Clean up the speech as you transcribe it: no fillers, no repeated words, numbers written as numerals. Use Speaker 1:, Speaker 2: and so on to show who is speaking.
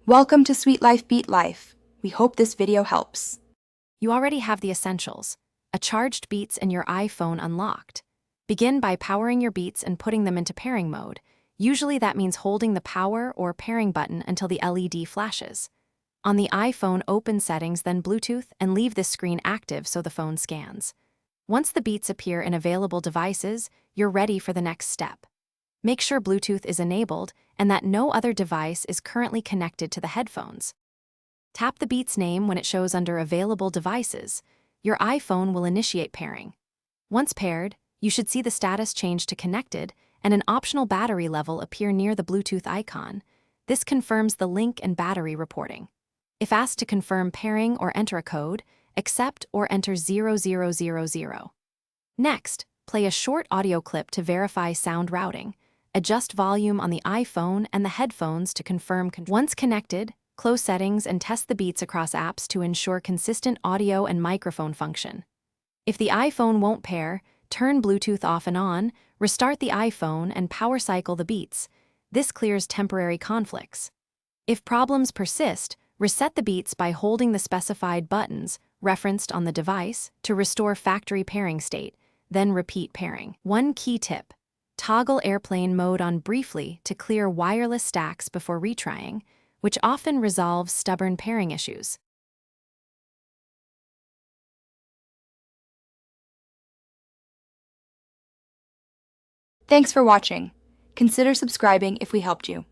Speaker 1: Welcome to Sweet Life Beat Life. We hope this video helps.
Speaker 2: You already have the essentials: a charged Beats and your iPhone unlocked. Begin by powering your Beats and putting them into pairing mode. Usually that means holding the power or pairing button until the LED flashes. On the iPhone, open Settings, then Bluetooth, and leave this screen active so the phone scans. Once the Beats appear in available devices, you're ready for the next step. Make sure Bluetooth is enabled and that no other device is currently connected to the headphones. Tap the Beats name when it shows under Available Devices. Your iPhone will initiate pairing. Once paired, you should see the status change to Connected and an optional battery level appear near the Bluetooth icon. This confirms the link and battery reporting. If asked to confirm pairing or enter a code, accept or enter 0000. Next, play a short audio clip to verify sound routing. Adjust volume on the iPhone and the headphones to confirm. Once connected, close settings and test the Beats across apps to ensure consistent audio and microphone function. If the iPhone won't pair, turn Bluetooth off and on, restart the iPhone and power cycle the Beats. This clears temporary conflicts. If problems persist, reset the Beats by holding the specified buttons referenced on the device to restore factory pairing state, then repeat pairing. One key tip: toggle airplane mode on briefly to clear wireless stacks before retrying, which often resolves stubborn pairing issues.
Speaker 1: Thanks for watching. Consider subscribing if we helped you.